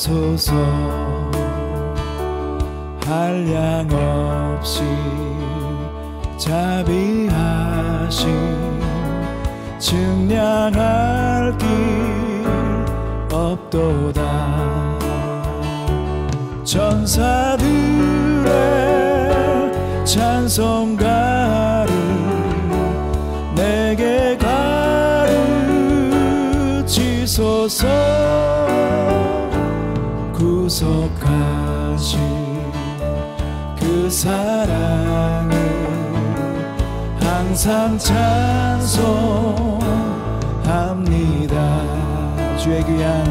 주소서. 한량없이 자비하심 증량할 길 없도다. 천사들의 찬송가를 내게 가르치소서. 구속하신 그 사랑을 항상 찬송합니다. 주의 귀한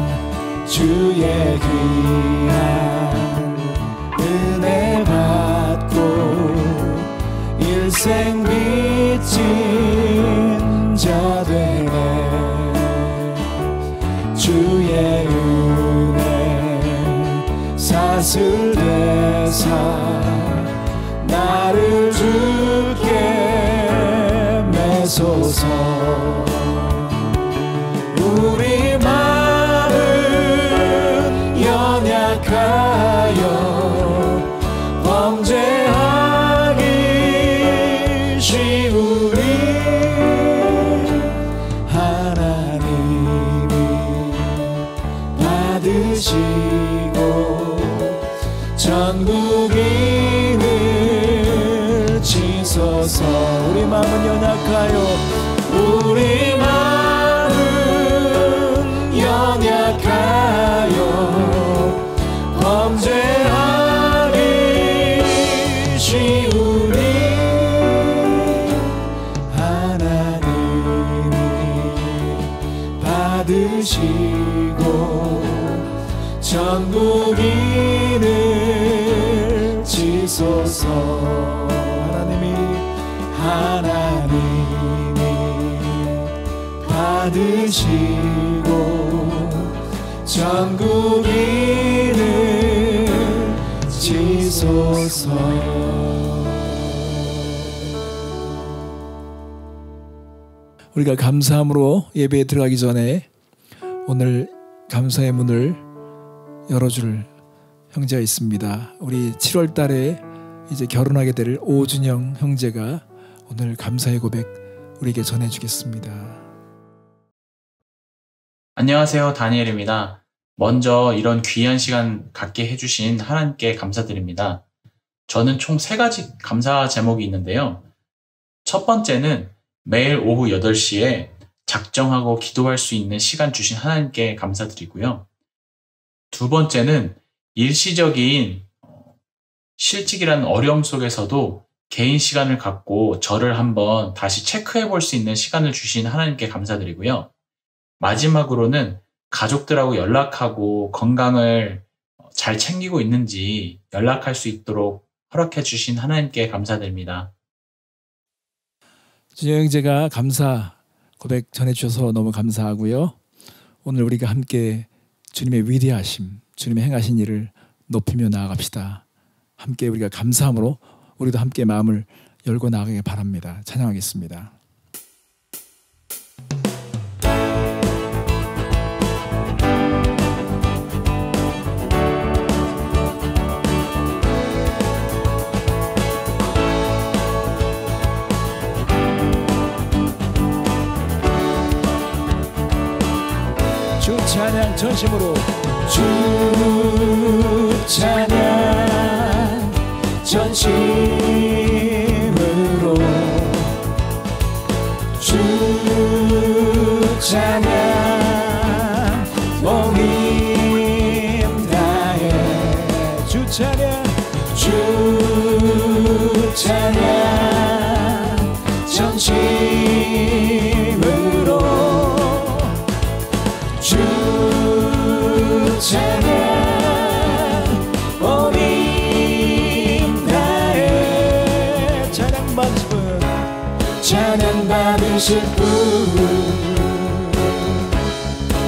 은혜 받고 일생 빚진 자 되네. 주의 은혜 사슬되사 나를 주께 매소서. 우리 마음은 연약하여 범죄하기 쉬우니 하나님이 받으시고 전국인을 지소서. 우리 마음은 연약하여 우리 마음은 연약하여 범죄하기 쉬우니 하나님이 받으시고 전국인을 지소서. 하나님이 받으시고 전국인을 지소서. 우리가 감사함으로 예배에 들어가기 전에 오늘 감사의 문을 열어줄 형제가 있습니다. 우리 7월 달에 이제 결혼하게 될 오준영 형제가 오늘 감사의 고백 우리에게 전해주겠습니다. 안녕하세요, 다니엘입니다. 먼저 이런 귀한 시간 갖게 해주신 하나님께 감사드립니다. 저는 총 3가지 감사 제목이 있는데요. 첫 번째는 매일 오후 8시에 작정하고 기도할 수 있는 시간 주신 하나님께 감사드리고요. 두 번째는 일시적인 실직이라는 어려움 속에서도 개인 시간을 갖고 저를 한번 다시 체크해 볼 수 있는 시간을 주신 하나님께 감사드리고요. 마지막으로는 가족들하고 연락하고 건강을 잘 챙기고 있는지 연락할 수 있도록 허락해 주신 하나님께 감사드립니다. 준영 형제가 감사 고백 전해주셔서 너무 감사하고요. 오늘 우리가 함께 주님의 위대하심, 주님의 행하신 일을 높이며 나아갑시다. 함께 우리가 감사함으로 우리도 함께 마음을 열고 나가길 바랍니다. 찬양하겠습니다. 주 찬양 전심으로 주 찬양 전심으로 주 찬양 온 힘 다해 주 찬양 주 찬양 전심으로 주 찬양 온 힘 다해 찬양 받으실 분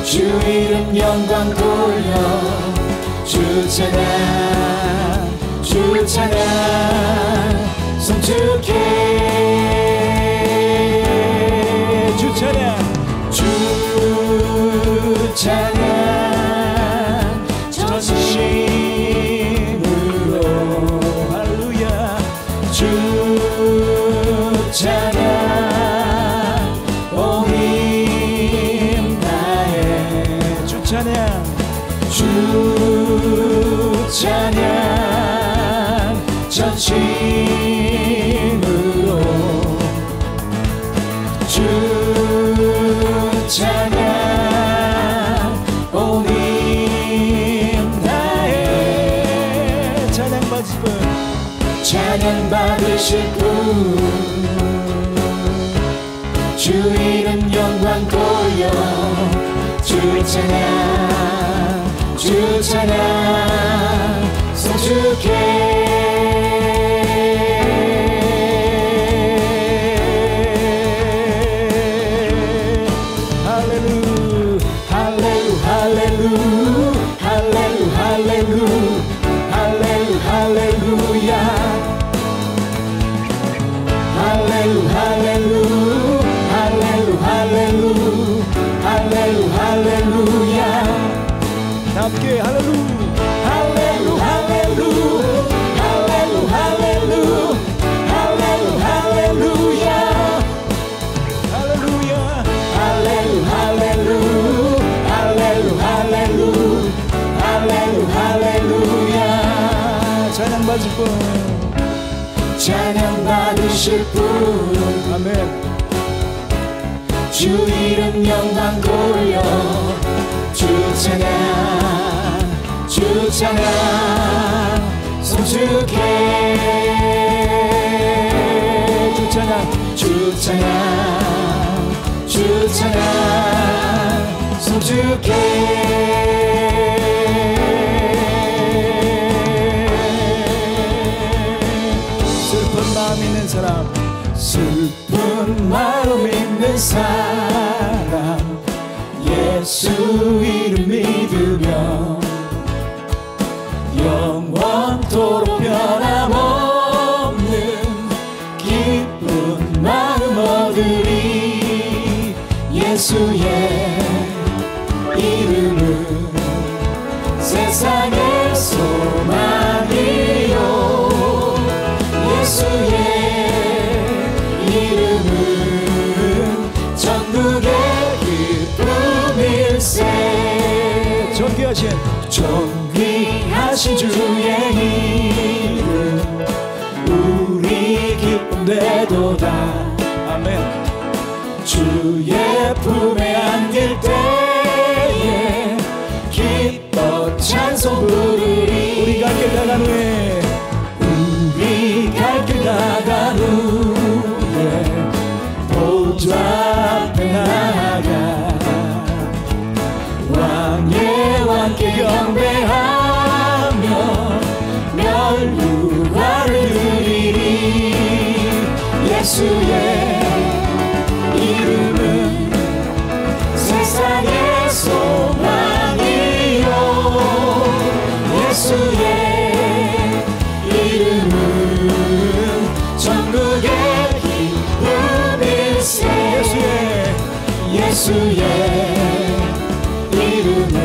주 이름 영광 돌려 주 찬양 성축해 주 찬양 주 찬양 전심으로 찬양 주 찬양 전심으로 주 찬양 온 힘 다해 찬양 받으실 분 주 이름 영광 돌려 주 찬양 성주께 할렐루 할렐루 할렐루 할렐루 할렐루 할렐루 할렐루야 할렐루 할렐루 할렐루 할렐루 할렐루 할렐루야 함께 할렐루 할렐루 할렐루 할렐루 할렐루 할렐루 할렐루야 할렐루야 할렐루 할렐루 할렐루 할렐루 할렐루 할렐루야 찬양 받으실 분 찬양 받으실 분 아멘 주 이름 영광 돌려 주 찬양 성주께 주 찬양 성주께 슬픈 마음 있는 사람 슬픈 마음 있는 사람 예수 이름 믿으며 영원토록 변함없는 기쁜 마음 얻으리 예수의 이름은 세상의 소망이요 예수의 이름은 전국의 기쁨일세 존귀하신 주의 이름 우리 기쁨 되도다 아멘 주의 품에 안길 때에 기뻐 찬송 부르리 우리 갈 길 나간 후에 우리 갈 길 나간 후에 보좌 앞에 나가 왕의 왕께 경배하며 멸류관을 드리리 예수의 이름은 세상의 소망이요 예수의 이름은 전국의 기쁨일세 예수의 이름은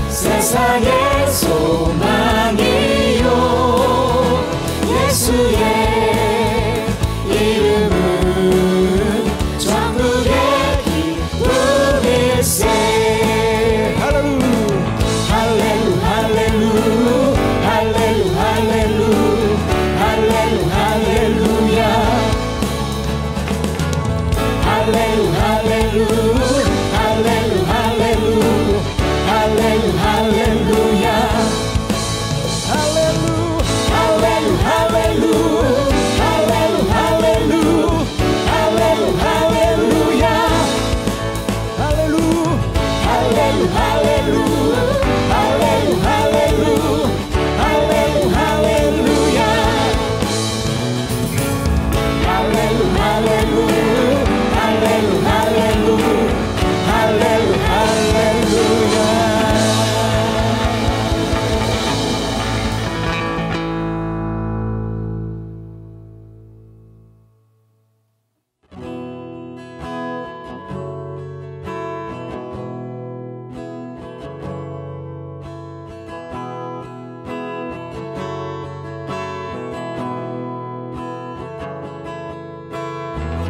세상의 소망이요 예수의 이름은 전국의 기쁨일세 할렐루 할렐루 할렐루 할렐루 할렐루 할렐루 할렐루야 할렐루 할렐루 할렐루 할렐루 할렐루 할렐루야 할렐루 할렐루 할렐루 할렐루 할렐루 할렐루 할렐루야 할렐루 할렐루 할렐루 할렐루 할렐루 할렐루 할렐루야 할렐루 할렐루 할렐루 할렐루 할렐루 할렐루야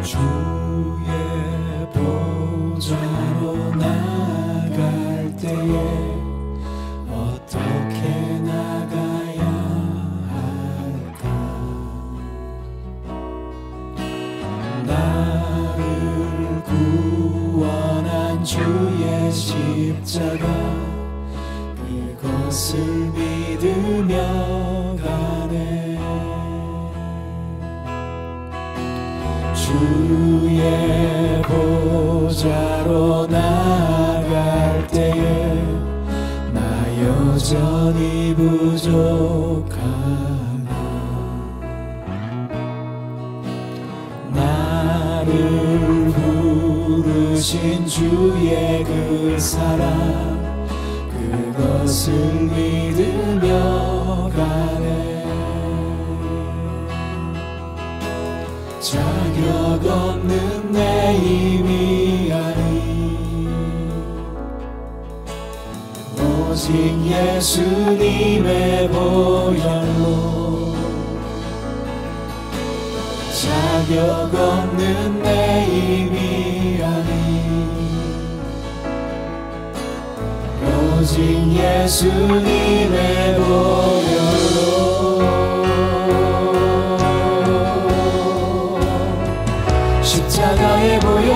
주의 보좌로 나가 십자가 그것을 믿으며 가네. 주의 보좌로 나갈 때에 나 여전히 부족하나. 나를 부르신 주의 그 사랑 그것을 믿으며 가네. 자격 없는 내 힘이 아니 오직 예수님의 보혈로 자격 없는 내 힘이 아니 오직 예수님의 보혈로 십자가의 보혈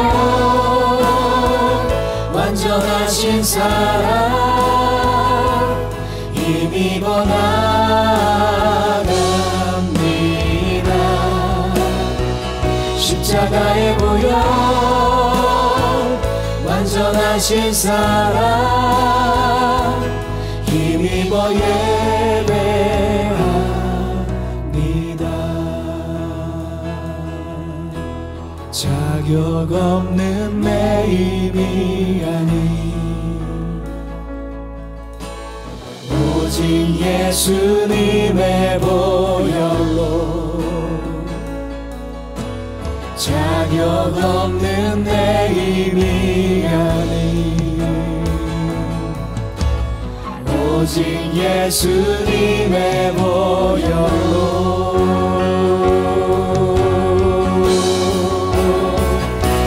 완전하신 사랑 힘입어 나갑니다. 십자가의 보혈 완전하신 사랑 힘입어 예배합니다. 자격 없는 내 힘이 아니 오직 예수님의 보혈로 자격 없는 내 힘이 아니 오직 예수님의 보혈로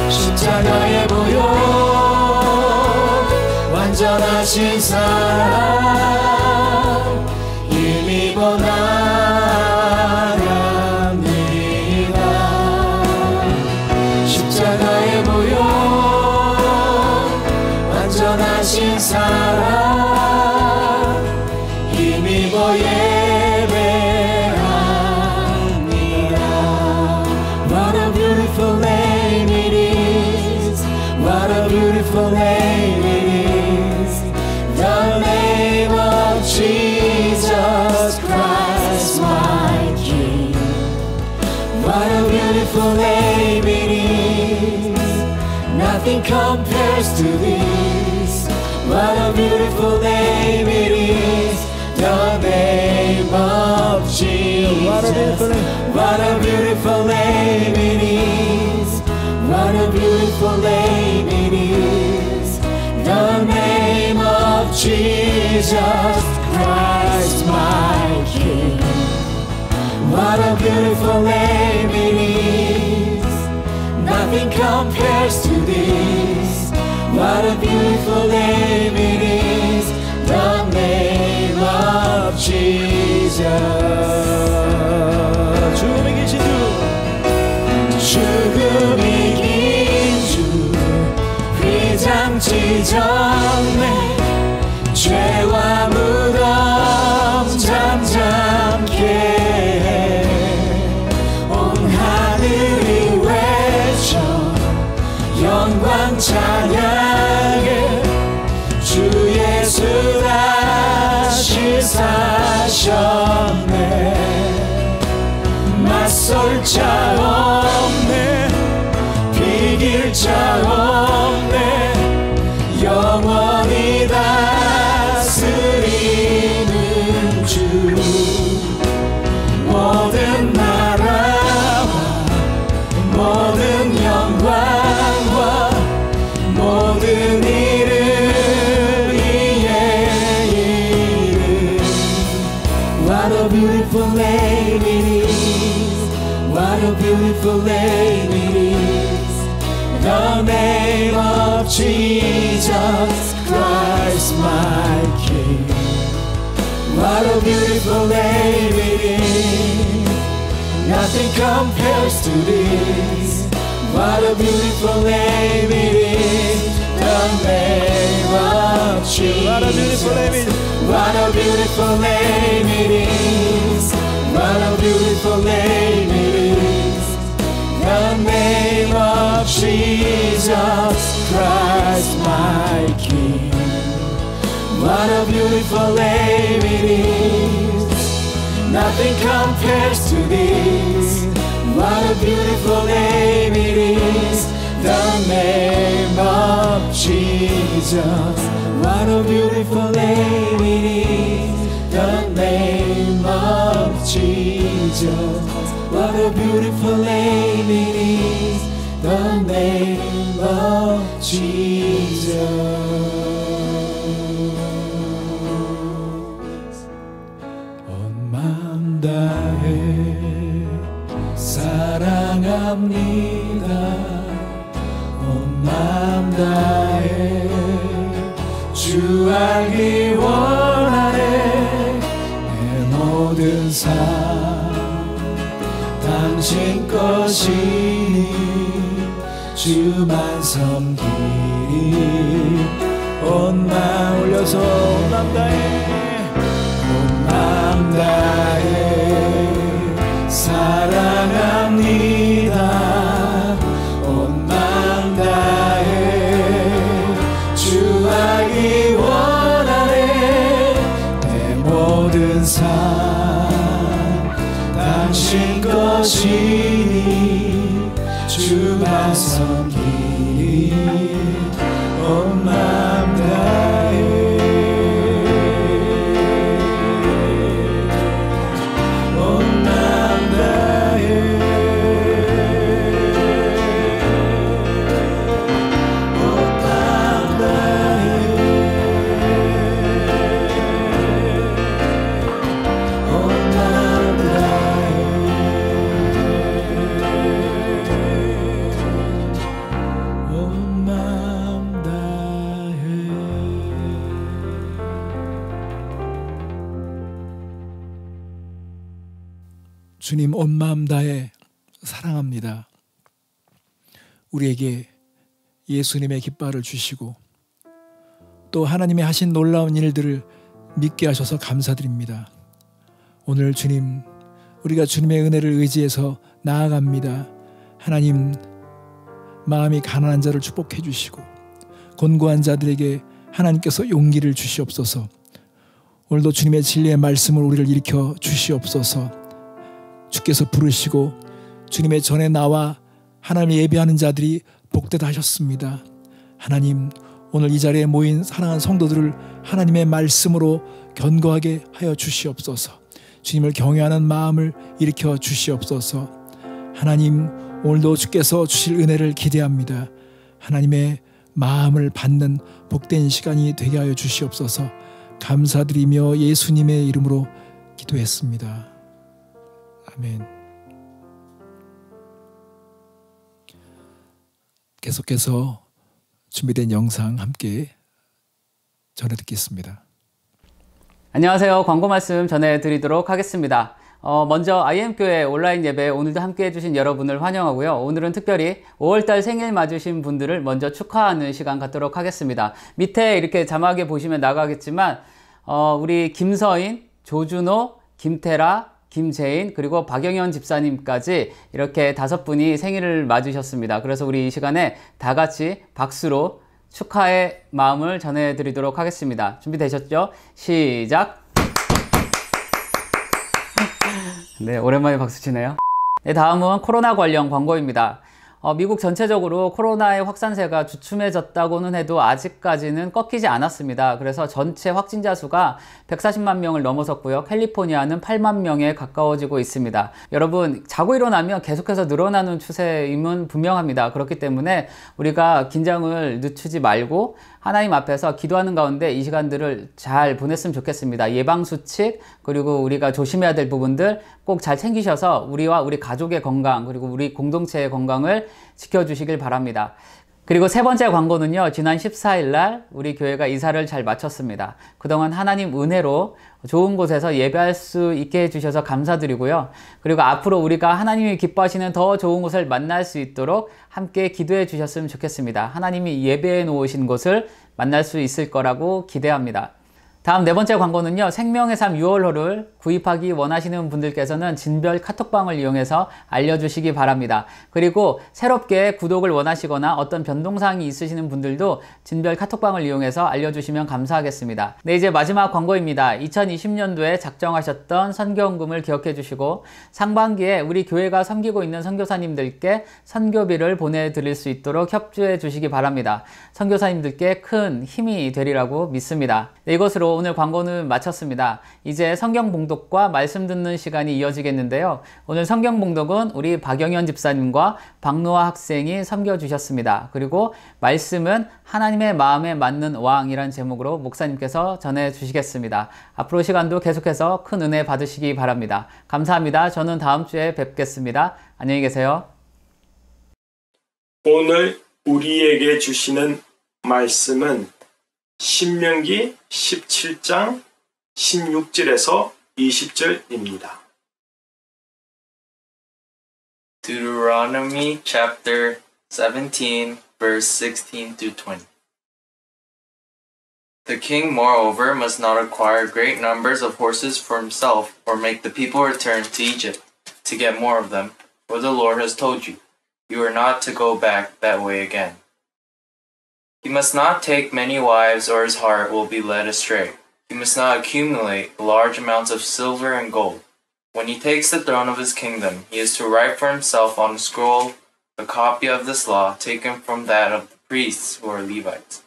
십자가의 보혈 완전하신 사랑 힘입어 나갑니다. 십자가의 보혈 완전하신 사랑 힘입어 예배합니다. What a beautiful name it is. What a beautiful name it is. The name of Jesus Christ my King. What a beautiful name it is. Nothing compares to this. What a beautiful name it is. The name of Jesus. What a beautiful name it is. What a beautiful name it is. The name of Jesus Christ my King. What a beautiful name it is. Nothing compares to this. What a beautiful name it is. The name of Jesus. 죽음 이기신 주, 죽음 이긴 주, 휘장치 전에 죄와 무덤 잠잠케 해. 온 하늘이 외쳐 영광 찬양해. 주 예수 다시 사셨네. 맞설 자 없네. 비길 자 없네. 영원히 다스리는 주. 모든 나라와 모든 영광과 모든 이름 이의 이름. What a beautiful name it is. What a beautiful name it is. The name of Jesus Christ my King. What a beautiful name it is. Nothing compares to this. What a beautiful name it is. The name of Jesus. What a beautiful name it is. What a beautiful name it is. What a beautiful name it is. The name of Jesus Christ my King. What a beautiful name it is. Nothing compares to this. What a beautiful name it is. The name of Jesus. What a beautiful name it is. The name of Jesus. What a beautiful name it is. The name of Jesus. 온 마음 다해 사랑합니다. 온 마음 다해 주 알기 원하네. 내 모든 삶 당신 것이니 주만 섬기리. 온 마음 올려서 온 마음 다해 온 마음 다해 사랑합니다. 온 마음 다해 주 알기 원하네. 내 모든 삶 당신 것이니 주만 섬기리. 온 마음 다해 온 마음 다해 온 마음 다해 온 마음 다해 온 마음 다해. 주님 온 마음 다해 사랑합니다. 우리에게 예수님의 깃발을 주시고 또 하나님의 하신 놀라운 일들을 믿게 하셔서 감사드립니다. 오늘 주님, 우리가 주님의 은혜를 의지해서 나아갑니다. 하나님, 마음이 가난한 자를 축복해 주시고 곤고한 자들에게 하나님께서 용기를 주시옵소서. 오늘도 주님의 진리의 말씀을 우리를 일으켜 주시옵소서. 주께서 부르시고 주님의 전에 나와 하나님을 예배하는 자들이 복되다 하셨습니다. 하나님, 오늘 이 자리에 모인 사랑하는 성도들을 하나님의 말씀으로 견고하게 하여 주시옵소서. 주님을 경외하는 마음을 일으켜 주시옵소서. 하나님, 오늘도 주께서 주실 은혜를 기대합니다. 하나님의 마음을 받는 복된 시간이 되게 하여 주시옵소서. 감사드리며 예수님의 이름으로 기도했습니다. 아멘. 계속해서 준비된 영상 함께 전해 듣겠습니다. 안녕하세요. 광고 말씀 전해드리도록 하겠습니다. 먼저 IM교회 온라인 예배 오늘도 함께 해주신 여러분을 환영하고요. 오늘은 특별히 5월달 생일 맞으신 분들을 먼저 축하하는 시간 갖도록 하겠습니다. 밑에 이렇게 자막에 보시면 나가겠지만 우리 김서인, 조준호, 김태라, 김재인 그리고 박영현 집사님까지 이렇게 5분이 생일을 맞으셨습니다. 그래서 우리 이 시간에 다 같이 박수로 축하의 마음을 전해드리도록 하겠습니다. 준비되셨죠? 시작! 네, 오랜만에 박수 치네요. 네, 다음은 코로나 관련 광고입니다. 미국 전체적으로 코로나의 확산세가 주춤해졌다고는 해도 아직까지는 꺾이지 않았습니다. 그래서 전체 확진자 수가 140만 명을 넘어섰고요. 캘리포니아는 8만 명에 가까워지고 있습니다. 여러분, 자고 일어나면 계속해서 늘어나는 추세임은 분명합니다. 그렇기 때문에 우리가 긴장을 늦추지 말고 하나님 앞에서 기도하는 가운데 이 시간들을 잘 보냈으면 좋겠습니다. 예방수칙, 그리고 우리가 조심해야 될 부분들 꼭 잘 챙기셔서 우리와 우리 가족의 건강, 그리고 우리 공동체의 건강을 지켜주시길 바랍니다. 그리고 세 번째 광고는요, 지난 14일 날 우리 교회가 이사를 잘 마쳤습니다. 그동안 하나님 은혜로 좋은 곳에서 예배할 수 있게 해주셔서 감사드리고요. 그리고 앞으로 우리가 하나님이 기뻐하시는 더 좋은 곳을 만날 수 있도록 함께 기도해 주셨으면 좋겠습니다. 하나님이 예배해 놓으신 곳을 만날 수 있을 거라고 기대합니다. 다음 네 번째 광고는요. 생명의 삶 6월호를 구입하기 원하시는 분들께서는 진별 카톡방을 이용해서 알려주시기 바랍니다. 그리고 새롭게 구독을 원하시거나 어떤 변동사항이 있으시는 분들도 진별 카톡방을 이용해서 알려주시면 감사하겠습니다. 네, 이제 마지막 광고입니다. 2020년도에 작정하셨던 선교헌금을 기억해 주시고 상반기에 우리 교회가 섬기고 있는 선교사님들께 선교비를 보내드릴 수 있도록 협조해 주시기 바랍니다. 선교사님들께 큰 힘이 되리라고 믿습니다. 네, 이것으로 오늘 광고는 마쳤습니다. 이제 성경 봉독과 말씀 듣는 시간이 이어지겠는데요. 오늘 성경 봉독은 우리 박영현 집사님과 박노아 학생이 섬겨주셨습니다. 그리고 말씀은 하나님의 마음에 맞는 왕이란 제목으로 목사님께서 전해주시겠습니다. 앞으로 시간도 계속해서 큰 은혜 받으시기 바랍니다. 감사합니다. 저는 다음 주에 뵙겠습니다. 안녕히 계세요. 오늘 우리에게 주시는 말씀은 신명기 17장 16절에서 20절입니다. Deuteronomy chapter 17, verse 16 through 20. The king, moreover, must not acquire great numbers of horses for himself, or make the people return to Egypt to get more of them, for the Lord has told you, you are not to go back that way again. He must not take many wives, or his heart will be led astray. He must not accumulate large amounts of silver and gold. When he takes the throne of his kingdom, he is to write for himself on a scroll a copy of this law taken from that of the priests who are Levites.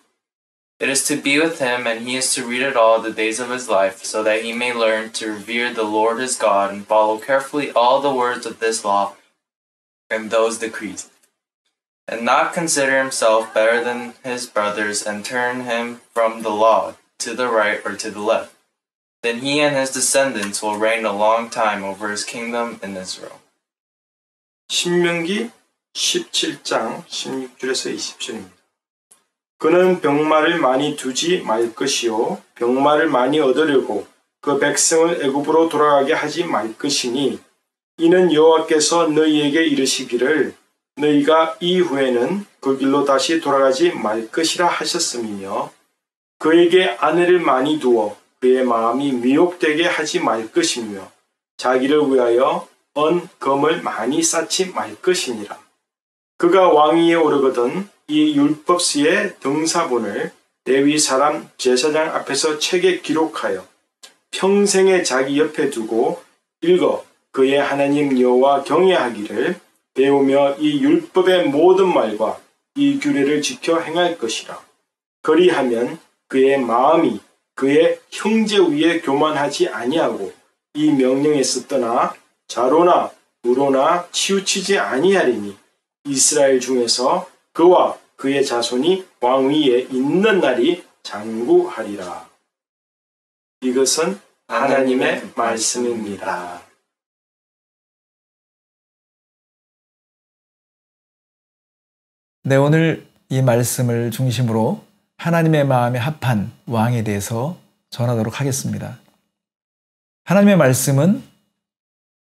It is to be with him, and he is to read it all the days of his life, so that he may learn to revere the Lord his God and follow carefully all the words of this law and those decrees, and not consider himself better than his brothers and turn him from the law to the right or to the left. Then he and his descendants will reign a long time over his kingdom in Israel. 신명기 17장 16절에서 20절입니다. 그는 병마를 많이 두지 말 것이요 병마를 많이 얻으려고 그 백성을 애굽으로 돌아가게 하지 말 것이니 이는 여호와께서 너희에게 이르시기를 너희가 이후에는 그 길로 다시 돌아가지 말 것이라 하셨음이며 그에게 아내를 많이 두어 그의 마음이 미혹되게 하지 말 것이며 자기를 위하여 언 검을 많이 쌓지 말 것이니라. 그가 왕위에 오르거든 이 율법서의 등사본을 레위 사람 제사장 앞에서 책에 기록하여 평생에 자기 옆에 두고 읽어 그의 하나님 여호와 경외하기를 배우며 이 율법의 모든 말과 이 규례를 지켜 행할 것이라. 그리하면 그의 마음이 그의 형제 위에 교만하지 아니하고 이 명령에서 떠나 좌로나 우로나 치우치지 아니하리니 이스라엘 중에서 그와 그의 자손이 왕위에 있는 날이 장구하리라. 이것은 하나님의 말씀입니다. 네, 오늘 이 말씀을 중심으로 하나님의 마음에 합한 왕에 대해서 전하도록 하겠습니다. 하나님의 말씀은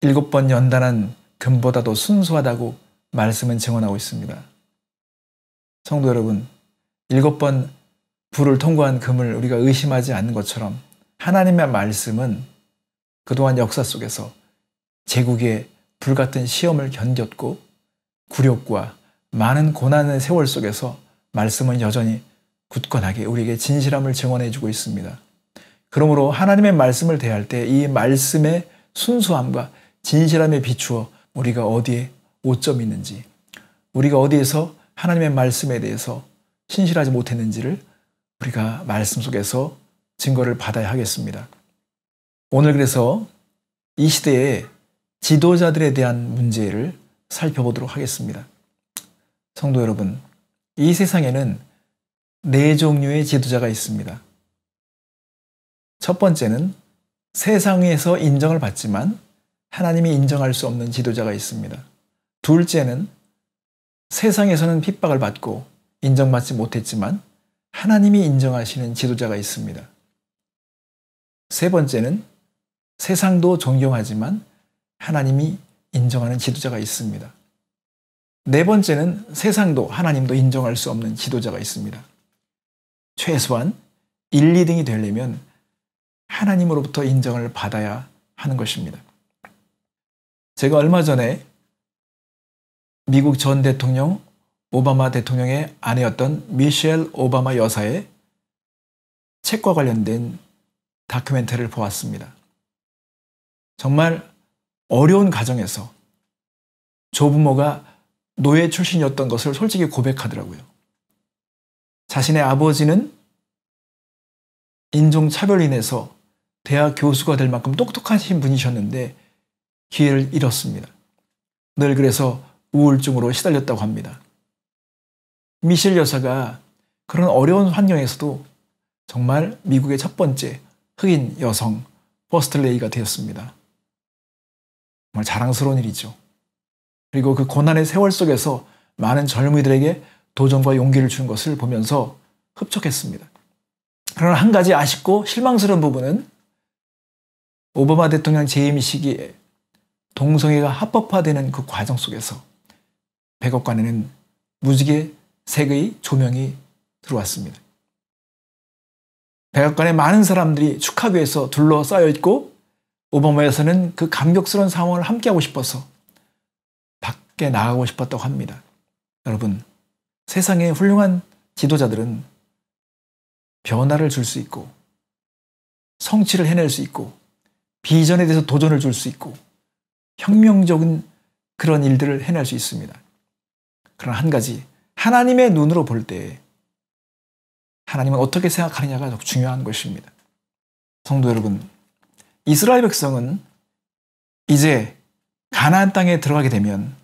7번 연단한 금보다도 순수하다고 말씀은 증언하고 있습니다. 성도 여러분, 7번 불을 통과한 금을 우리가 의심하지 않는 것처럼 하나님의 말씀은 그동안 역사 속에서 제국의 불같은 시험을 견뎠고 굴욕과 많은 고난의 세월 속에서 말씀은 여전히 굳건하게 우리에게 진실함을 증언해주고 있습니다. 그러므로 하나님의 말씀을 대할 때 이 말씀의 순수함과 진실함에 비추어 우리가 어디에 오점이 있는지, 우리가 어디에서 하나님의 말씀에 대해서 신실하지 못했는지를 우리가 말씀 속에서 증거를 받아야 하겠습니다. 오늘 그래서 이 시대의 지도자들에 대한 문제를 살펴보도록 하겠습니다. 성도 여러분, 이 세상에는 4종류의 지도자가 있습니다. 첫 번째는 세상에서 인정을 받지만 하나님이 인정할 수 없는 지도자가 있습니다. 둘째는 세상에서는 핍박을 받고 인정받지 못했지만 하나님이 인정하시는 지도자가 있습니다. 세 번째는 세상도 존경하지만 하나님이 인정하는 지도자가 있습니다. 네 번째는 세상도 하나님도 인정할 수 없는 지도자가 있습니다. 최소한 1, 2등이 되려면 하나님으로부터 인정을 받아야 하는 것입니다. 제가 얼마 전에 미국 전 대통령 오바마 대통령의 아내였던 미셸 오바마 여사의 책과 관련된 다큐멘터리를 보았습니다. 정말 어려운 가정에서 조부모가 노예 출신이었던 것을 솔직히 고백하더라고요. 자신의 아버지는 인종차별로 인해서 대학 교수가 될 만큼 똑똑하신 분이셨는데 기회를 잃었습니다. 늘 그래서 우울증으로 시달렸다고 합니다. 미셸 여사가 그런 어려운 환경에서도 정말 미국의 첫 번째 흑인 여성 퍼스트 레이디가 되었습니다. 정말 자랑스러운 일이죠. 그리고 그 고난의 세월 속에서 많은 젊은이들에게 도전과 용기를 주는 것을 보면서 흡족했습니다. 그러나 한 가지 아쉽고 실망스러운 부분은 오바마 대통령 재임 시기에 동성애가 합법화되는 그 과정 속에서 백악관에는 무지개 색의 조명이 들어왔습니다. 백악관에 많은 사람들이 축하교에서 둘러싸여 있고 오바마에서는 그 감격스러운 상황을 함께하고 싶어서 밖에 나가고 싶었다고 합니다. 여러분, 세상의 훌륭한 지도자들은 변화를 줄 수 있고 성취를 해낼 수 있고 비전에 대해서 도전을 줄 수 있고 혁명적인 그런 일들을 해낼 수 있습니다. 그러나 한 가지, 하나님의 눈으로 볼 때 하나님은 어떻게 생각하느냐가 더 중요한 것입니다. 성도 여러분, 이스라엘 백성은 이제 가나안 땅에 들어가게 되면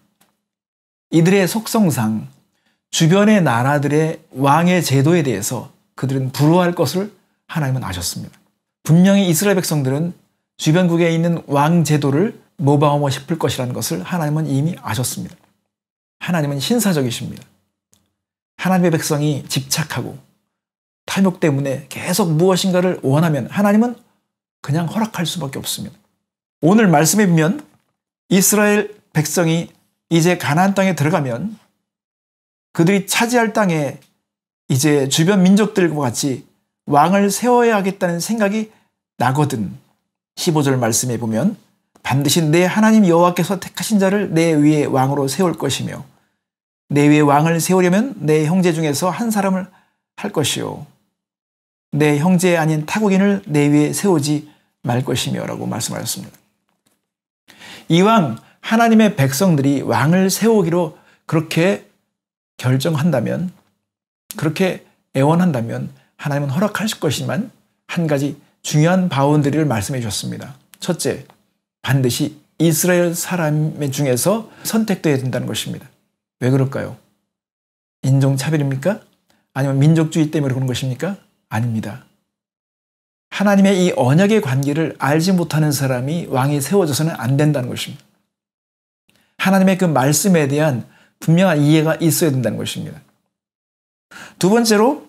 이들의 속성상 주변의 나라들의 왕의 제도에 대해서 그들은 부러워할 것을 하나님은 아셨습니다. 분명히 이스라엘 백성들은 주변국에 있는 왕 제도를 모방하고 싶을 것이라는 것을 하나님은 이미 아셨습니다. 하나님은 신사적이십니다. 하나님의 백성이 집착하고 탐욕 때문에 계속 무엇인가를 원하면 하나님은 그냥 허락할 수밖에 없습니다. 오늘 말씀에 보면 이스라엘 백성이 이제 가나안 땅에 들어가면 그들이 차지할 땅에 이제 주변 민족들과 같이 왕을 세워야 하겠다는 생각이 나거든. 15절 말씀에 보면 반드시 내 하나님 여호와께서 택하신 자를 내 위에 왕으로 세울 것이며 내 위에 왕을 세우려면 내 형제 중에서 한 사람을 할 것이요 내 형제 아닌 타국인을 내 위에 세우지 말 것이며 라고 말씀하셨습니다. 이왕 하나님의 백성들이 왕을 세우기로 그렇게 결정한다면, 그렇게 애원한다면 하나님은 허락하실 것이지만 한 가지 중요한 바운더리를 말씀해 주셨습니다. 첫째, 반드시 이스라엘 사람 중에서 선택되어야 된다는 것입니다. 왜 그럴까요? 인종차별입니까? 아니면 민족주의 때문에 그런 것입니까? 아닙니다. 하나님의 이 언약의 관계를 알지 못하는 사람이 왕이 세워져서는 안 된다는 것입니다. 하나님의 그 말씀에 대한 분명한 이해가 있어야 된다는 것입니다. 두 번째로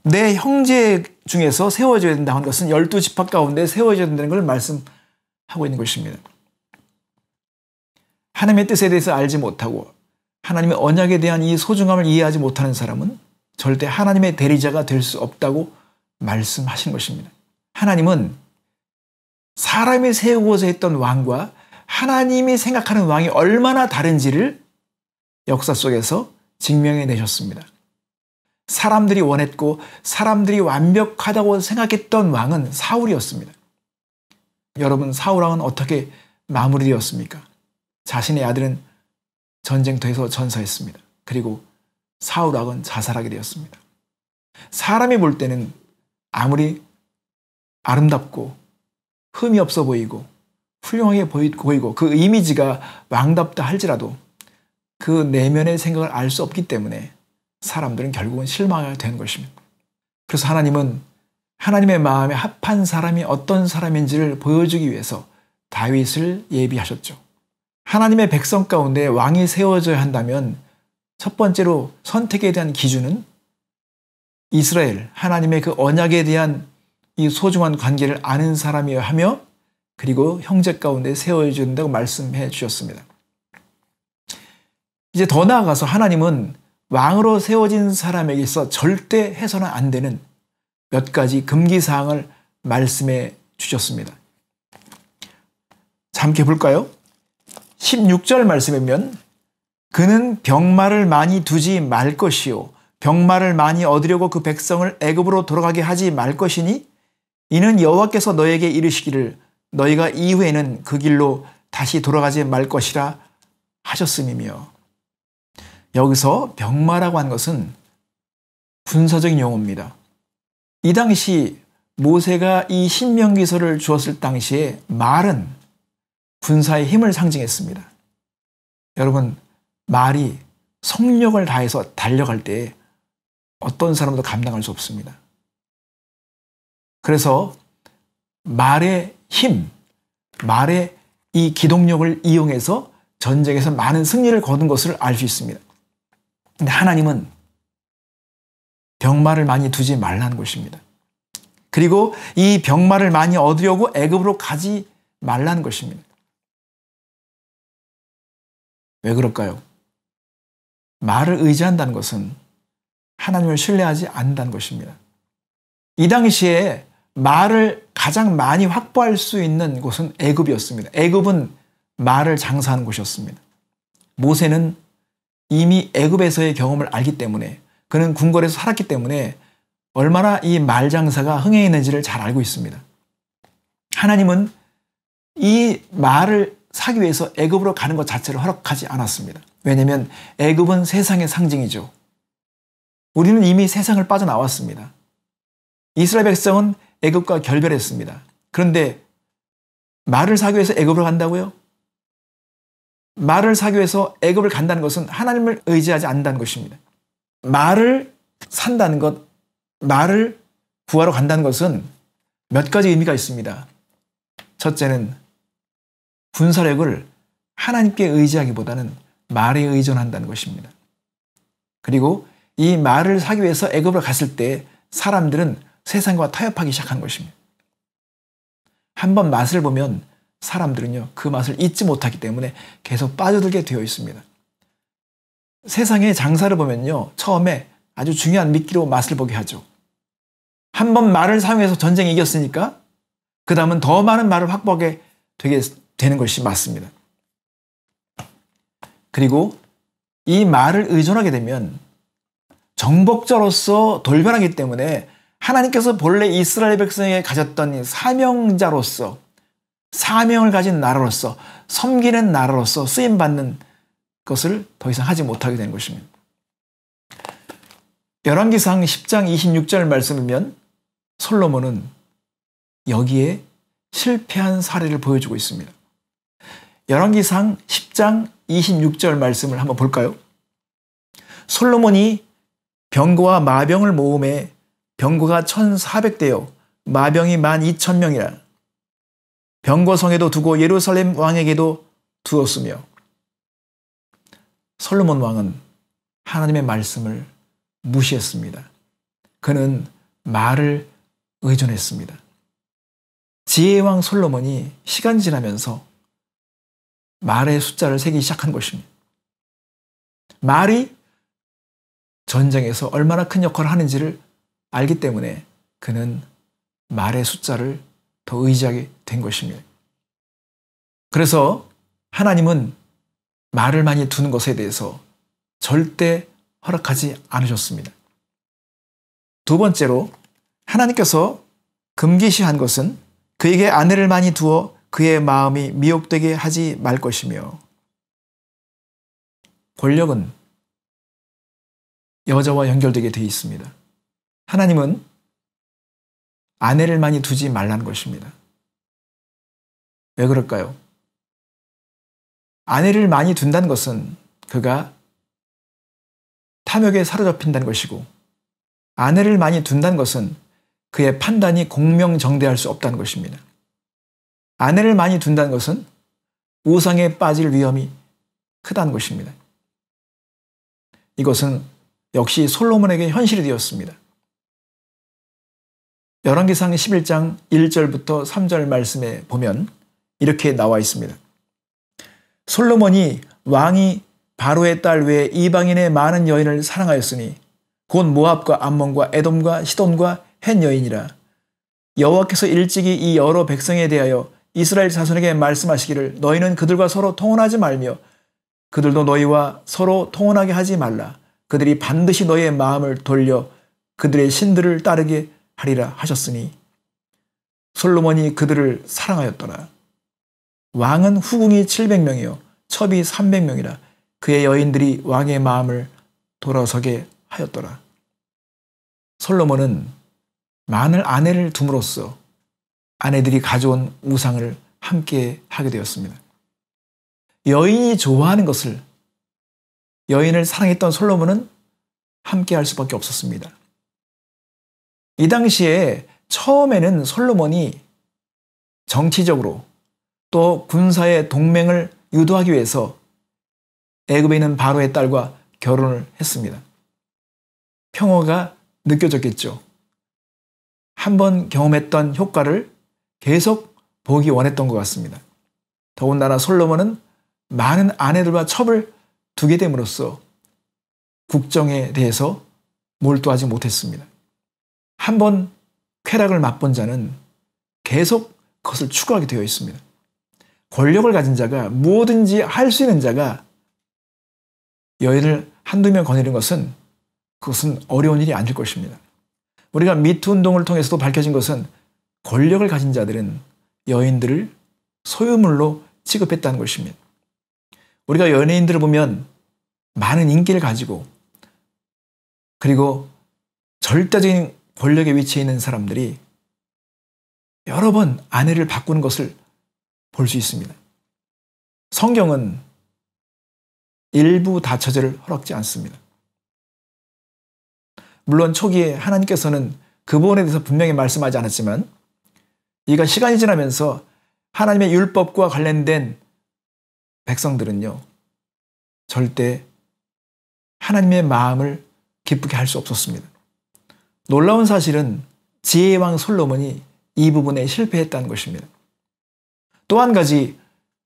내 형제 중에서 세워져야 된다는 것은 12지파 가운데 세워져야 된다는 걸 말씀하고 있는 것입니다. 하나님의 뜻에 대해서 알지 못하고 하나님의 언약에 대한 이 소중함을 이해하지 못하는 사람은 절대 하나님의 대리자가 될 수 없다고 말씀하신 것입니다. 하나님은 사람이 세우고자 했던 왕과 하나님이 생각하는 왕이 얼마나 다른지를 역사 속에서 증명해 내셨습니다. 사람들이 원했고 사람들이 완벽하다고 생각했던 왕은 사울이었습니다. 여러분, 사울 왕은 어떻게 마무리되었습니까? 자신의 아들은 전쟁터에서 전사했습니다. 그리고 사울 왕은 자살하게 되었습니다. 사람이 볼 때는 아무리 아름답고 흠이 없어 보이고 훌륭하게 보이고 그 이미지가 왕답다 할지라도 그 내면의 생각을 알 수 없기 때문에 사람들은 결국은 실망하게 된 것입니다. 그래서 하나님은 하나님의 마음에 합한 사람이 어떤 사람인지를 보여주기 위해서 다윗을 예비하셨죠. 하나님의 백성 가운데 왕이 세워져야 한다면 첫 번째로 선택에 대한 기준은 이스라엘, 하나님의 그 언약에 대한 이 소중한 관계를 아는 사람이어야 하며 그리고 형제 가운데 세워져야 된다고 말씀해 주셨습니다. 이제 더 나아가서 하나님은 왕으로 세워진 사람에게 있어 절대 해서는 안 되는 몇 가지 금기사항을 말씀해 주셨습니다. 자, 함께 볼까요? 16절 말씀에 보면 그는 병마를 많이 두지 말 것이요 병마를 많이 얻으려고 그 백성을 애굽으로 돌아가게 하지 말 것이니 이는 여호와께서 너에게 이르시기를 너희가 이후에는 그 길로 다시 돌아가지 말 것이라 하셨음이며 여기서 병마라고 하는 것은 군사적인 용어입니다. 이 당시 모세가 이 신명기서를 주었을 당시에 말은 군사의 힘을 상징했습니다. 여러분, 말이 성력을 다해서 달려갈 때 어떤 사람도 감당할 수 없습니다. 그래서 말의 힘, 말의 이 기동력을 이용해서 전쟁에서 많은 승리를 거둔 것을 알 수 있습니다. 근데 하나님은 병마를 많이 두지 말라는 것입니다. 그리고 이 병마를 많이 얻으려고 애굽으로 가지 말라는 것입니다. 왜 그럴까요? 말을 의지한다는 것은 하나님을 신뢰하지 않는다는 것입니다. 이 당시에 말을 가장 많이 확보할 수 있는 곳은 애굽이었습니다. 애굽은 말을 장사하는 곳이었습니다. 모세는 이미 애굽에서의 경험을 알기 때문에 그는 궁궐에서 살았기 때문에 얼마나 이 말 장사가 흥행했는지를 잘 알고 있습니다. 하나님은 이 말을 사기 위해서 애굽으로 가는 것 자체를 허락하지 않았습니다. 왜냐하면 애굽은 세상의 상징이죠. 우리는 이미 세상을 빠져나왔습니다. 이스라엘 백성은 애굽과 결별했습니다. 그런데 말을 사기 위해서 애굽으로 간다고요? 말을 사기 위해서 애굽을 간다는 것은 하나님을 의지하지 않는다는 것입니다. 말을 산다는 것, 말을 구하러 간다는 것은 몇 가지 의미가 있습니다. 첫째는 군사력을 하나님께 의지하기보다는 말에 의존한다는 것입니다. 그리고 이 말을 사기 위해서 애굽으로 갔을 때 사람들은 세상과 타협하기 시작한 것입니다. 한번 맛을 보면 사람들은요, 그 맛을 잊지 못하기 때문에 계속 빠져들게 되어 있습니다. 세상의 장사를 보면요, 처음에 아주 중요한 미끼로 맛을 보게 하죠. 한번 말을 사용해서 전쟁에 이겼으니까 그 다음은 더 많은 말을 확보하게 되는 것이 맞습니다. 그리고 이 말을 의존하게 되면 정복자로서 돌변하기 때문에 하나님께서 본래 이스라엘 백성에게 가졌던 이 사명자로서 사명을 가진 나라로서 섬기는 나라로서 쓰임받는 것을 더 이상 하지 못하게 되는 것입니다. 열왕기상 10장 26절 말씀이면 솔로몬은 여기에 실패한 사례를 보여주고 있습니다. 열왕기상 10장 26절 말씀을 한번 볼까요? 솔로몬이 병거와 마병을 모음에 병거가 1,400대요 마병이 12,000명이라 병거성에도 두고 예루살렘 왕에게도 두었으며 솔로몬 왕은 하나님의 말씀을 무시했습니다. 그는 말을 의존했습니다. 지혜의 왕 솔로몬이 시간이 지나면서 말의 숫자를 세기 시작한 것입니다. 말이 전쟁에서 얼마나 큰 역할을 하는지를 알기 때문에 그는 말의 숫자를 더 의지하게 된 것입니다. 그래서 하나님은 말을 많이 두는 것에 대해서 절대 허락하지 않으셨습니다. 두 번째로 하나님께서 금기시한 것은 그에게 아내를 많이 두어 그의 마음이 미혹되게 하지 말 것이며 권력은 여자와 연결되게 되어 있습니다. 하나님은 아내를 많이 두지 말라는 것입니다. 왜 그럴까요? 아내를 많이 둔다는 것은 그가 탐욕에 사로잡힌다는 것이고 아내를 많이 둔다는 것은 그의 판단이 공명정대할 수 없다는 것입니다. 아내를 많이 둔다는 것은 우상에 빠질 위험이 크다는 것입니다. 이것은 역시 솔로몬에게 현실이 되었습니다. 열왕기상 11장 1절부터 3절 말씀에 보면 이렇게 나와 있습니다. 솔로몬이 왕이 바로의 딸 외에 이방인의 많은 여인을 사랑하였으니 곧 모압과 암몬과 에돔과 시돈과 한 여인이라. 여호와께서 일찍이 이 여러 백성에 대하여 이스라엘 자손에게 말씀하시기를 너희는 그들과 서로 통혼하지 말며 그들도 너희와 서로 통혼하게 하지 말라. 그들이 반드시 너희의 마음을 돌려 그들의 신들을 따르게 하리라 하셨으니 솔로몬이 그들을 사랑하였더라. 왕은 후궁이 700명이요 첩이 300명이라. 그의 여인들이 왕의 마음을 돌아서게 하였더라. 솔로몬은 많은 아내를 둠으로써 아내들이 가져온 우상을 함께 하게 되었습니다. 여인이 좋아하는 것을 여인을 사랑했던 솔로몬은 함께 할 수밖에 없었습니다. 이 당시에 처음에는 솔로몬이 정치적으로 또 군사의 동맹을 유도하기 위해서 애굽에 있는 바로의 딸과 결혼을 했습니다. 평화가 느껴졌겠죠. 한번 경험했던 효과를 계속 보기 원했던 것 같습니다. 더군다나 솔로몬은 많은 아내들과 첩을 두게 됨으로써 국정에 대해서 몰두하지 못했습니다. 한번 쾌락을 맛본 자는 계속 그것을 추구하게 되어 있습니다. 권력을 가진 자가 무엇든지 할 수 있는 자가 여인을 한두 명 거느리는 것은 그것은 어려운 일이 아닐 것입니다. 우리가 미투 운동을 통해서도 밝혀진 것은 권력을 가진 자들은 여인들을 소유물로 취급했다는 것입니다. 우리가 연예인들을 보면 많은 인기를 가지고 그리고 절대적인 권력의 위치에 있는 사람들이 여러 번 아내를 바꾸는 것을 볼 수 있습니다. 성경은 일부 다처제를 허락지 않습니다. 물론 초기에 하나님께서는 그 부분에 대해서 분명히 말씀하지 않았지만 이가 시간이 지나면서 하나님의 율법과 관련된 백성들은요 절대 하나님의 마음을 기쁘게 할 수 없었습니다. 놀라운 사실은 지혜의 왕 솔로몬이 이 부분에 실패했다는 것입니다. 또 한 가지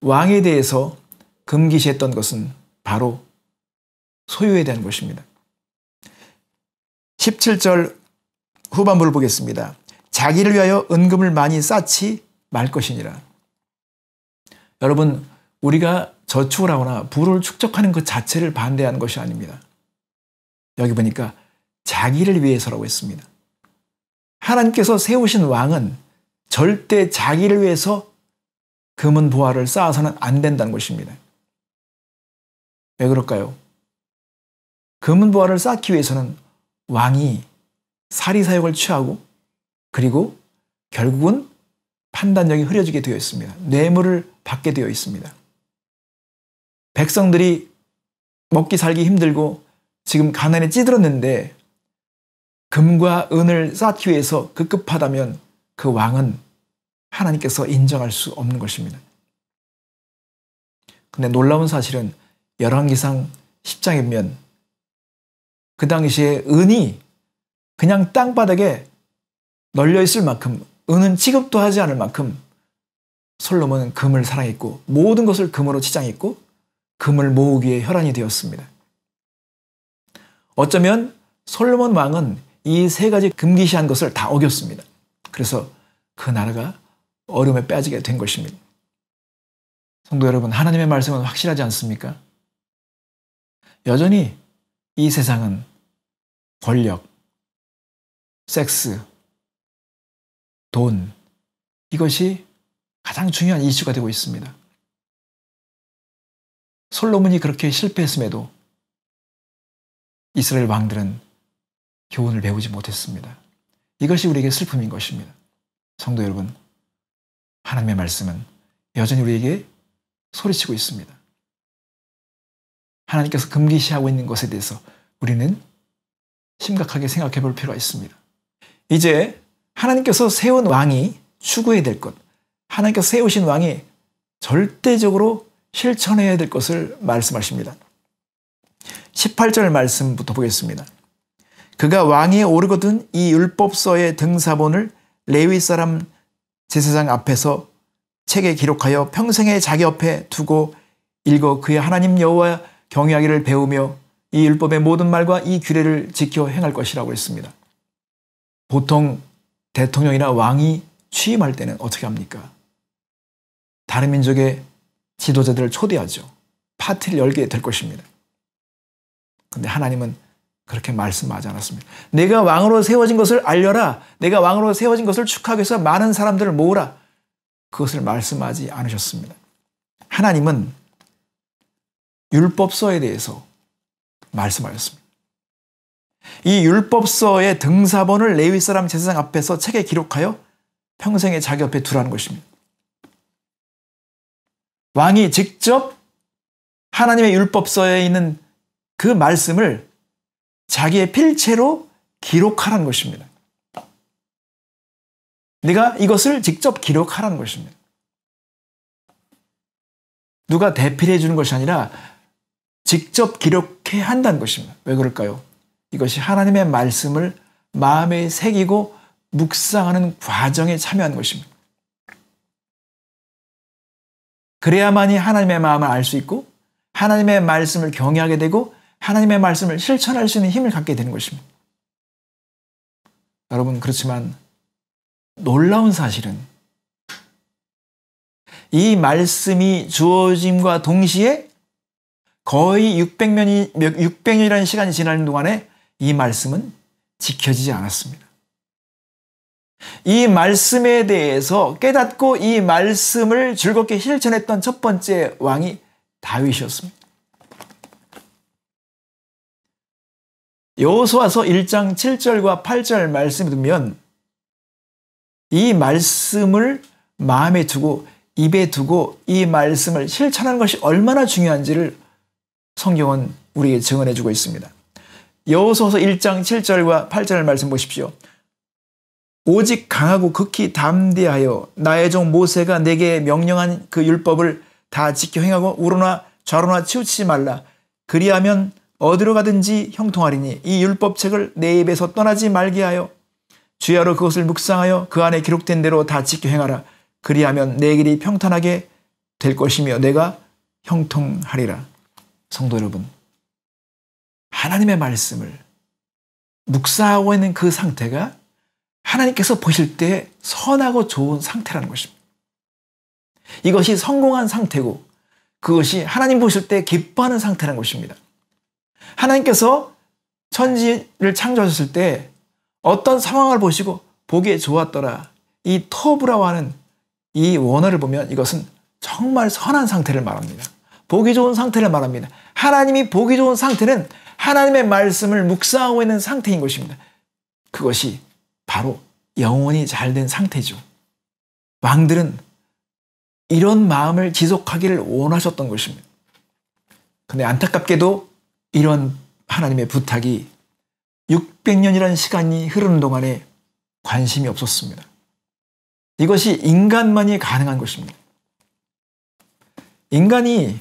왕에 대해서 금기시했던 것은 바로 소유에 대한 것입니다. 17절 후반부를 보겠습니다. 자기를 위하여 은금을 많이 쌓지 말 것이니라. 여러분, 우리가 저축을 하거나 부를 축적하는 것 자체를 반대하는 것이 아닙니다. 여기 보니까 자기를 위해서라고 했습니다. 하나님께서 세우신 왕은 절대 자기를 위해서 금은 보화를 쌓아서는 안 된다는 것입니다. 왜 그럴까요? 금은 보화를 쌓기 위해서는 왕이 사리사욕을 취하고 그리고 결국은 판단력이 흐려지게 되어 있습니다. 뇌물을 받게 되어 있습니다. 백성들이 먹기 살기 힘들고 지금 가난에 찌들었는데 금과 은을 쌓기 위해서 급급하다면 그 왕은 하나님께서 인정할 수 없는 것입니다. 근데 놀라운 사실은 열왕기상 10장에 보면 그 당시에 은이 그냥 땅바닥에 널려 있을 만큼 은은 취급도 하지 않을 만큼 솔로몬은 금을 사랑했고 모든 것을 금으로 치장했고 금을 모으기에 혈안이 되었습니다. 어쩌면 솔로몬 왕은 이 세 가지 금기시한 것을 다 어겼습니다. 그래서 그 나라가 어려움에 빠지게 된 것입니다. 성도 여러분, 하나님의 말씀은 확실하지 않습니까? 여전히 이 세상은 권력, 섹스, 돈, 이것이 가장 중요한 이슈가 되고 있습니다. 솔로몬이 그렇게 실패했음에도 이스라엘 왕들은 교훈을 배우지 못했습니다. 이것이 우리에게 슬픔인 것입니다. 성도 여러분, 하나님의 말씀은 여전히 우리에게 소리치고 있습니다. 하나님께서 금기시하고 있는 것에 대해서 우리는 심각하게 생각해 볼 필요가 있습니다. 이제 하나님께서 세운 왕이 추구해야 될 것, 하나님께서 세우신 왕이 절대적으로 실천해야 될 것을 말씀하십니다. 18절 말씀부터 보겠습니다. 그가 왕위에 오르거든 이 율법서의 등사본을 레위 사람 제사장 앞에서 책에 기록하여 평생에 자기 옆에 두고 읽어 그의 하나님 여호와 경외하기를 배우며 이 율법의 모든 말과 이 규례를 지켜 행할 것이라고 했습니다. 보통 대통령이나 왕이 취임할 때는 어떻게 합니까? 다른 민족의 지도자들을 초대하죠. 파티를 열게 될 것입니다. 근데 하나님은 그렇게 말씀하지 않았습니다. 내가 왕으로 세워진 것을 알려라. 내가 왕으로 세워진 것을 축하하기 위해서 많은 사람들을 모으라. 그것을 말씀하지 않으셨습니다. 하나님은 율법서에 대해서 말씀하셨습니다. 이 율법서의 등사본을 레위 사람 제사장 앞에서 책에 기록하여 평생에 자기 옆에 두라는 것입니다. 왕이 직접 하나님의 율법서에 있는 그 말씀을 자기의 필체로 기록하라는 것입니다. 네가 이것을 직접 기록하라는 것입니다. 누가 대필해 주는 것이 아니라 직접 기록해야 한다는 것입니다. 왜 그럴까요? 이것이 하나님의 말씀을 마음에 새기고 묵상하는 과정에 참여하는 것입니다. 그래야만이 하나님의 마음을 알 수 있고 하나님의 말씀을 경외하게 되고 하나님의 말씀을 실천할 수 있는 힘을 갖게 되는 것입니다. 여러분, 그렇지만 놀라운 사실은 이 말씀이 주어짐과 동시에 거의 600년이라는 시간이 지나는 동안에 이 말씀은 지켜지지 않았습니다. 이 말씀에 대해서 깨닫고 이 말씀을 즐겁게 실천했던 첫 번째 왕이 다윗이었습니다. 여호수아서 1장 7절과 8절 말씀을 보면 이 말씀을 마음에 두고 입에 두고 이 말씀을 실천하는 것이 얼마나 중요한지를 성경은 우리에게 증언해 주고 있습니다. 여호수아서 1장 7절과 8절 말씀 보십시오. 오직 강하고 극히 담대하여 나의 종 모세가 내게 명령한 그 율법을 다 지켜 행하고 우로나 좌로나 치우치지 말라. 그리하면 어디로 가든지 형통하리니 이 율법책을 내 입에서 떠나지 말게 하여 주야로 그것을 묵상하여 그 안에 기록된 대로 다 지켜 행하라. 그리하면 내 길이 평탄하게 될 것이며 내가 형통하리라. 성도 여러분, 하나님의 말씀을 묵상하고 있는 그 상태가 하나님께서 보실 때 선하고 좋은 상태라는 것입니다. 이것이 성공한 상태고 그것이 하나님 보실 때 기뻐하는 상태라는 것입니다. 하나님께서 천지를 창조하셨을 때 어떤 상황을 보시고 보기에 좋았더라. 이 터브라고 하는 이 원어를 보면 이것은 정말 선한 상태를 말합니다. 보기 좋은 상태를 말합니다. 하나님이 보기 좋은 상태는 하나님의 말씀을 묵상하고 있는 상태인 것입니다. 그것이 바로 영혼이 잘된 상태죠. 왕들은 이런 마음을 지속하기를 원하셨던 것입니다. 근데 안타깝게도 이런 하나님의 부탁이 600년이라는 시간이 흐르는 동안에 관심이 없었습니다. 이것이 인간만이 가능한 것입니다. 인간이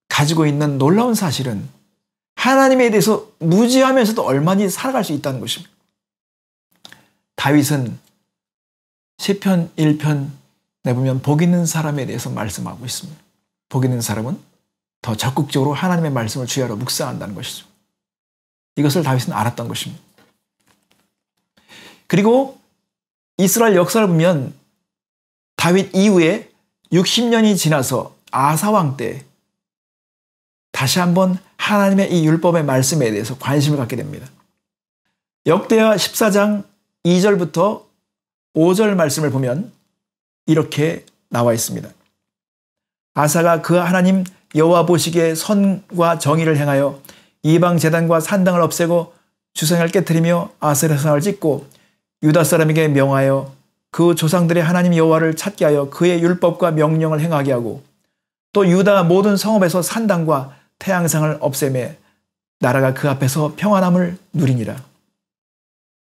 가지고 있는 놀라운 사실은 하나님에 대해서 무지하면서도 얼마나 살아갈 수 있다는 것입니다. 다윗은 시편 1편에 보면 복 있는 사람에 대해서 말씀하고 있습니다. 복 있는 사람은 더 적극적으로 하나님의 말씀을 주야로 묵상한다는 것이죠. 이것을 다윗은 알았던 것입니다. 그리고 이스라엘 역사를 보면 다윗 이후에 60년이 지나서 아사왕 때 다시 한번 하나님의 이 율법의 말씀에 대해서 관심을 갖게 됩니다. 역대하 14장 2절부터 5절 말씀을 보면 이렇게 나와 있습니다. 아사가 그 하나님 여호와 보시기에 선과 정의를 행하여 이방 제단과 산당을 없애고 주상을 깨뜨리며 아세라 상을 찢고 유다 사람에게 명하여 그 조상들의 하나님 여호와를 찾게 하여 그의 율법과 명령을 행하게 하고 또 유다 모든 성읍에서 산당과 태양상을 없애매 나라가 그 앞에서 평안함을 누리니라.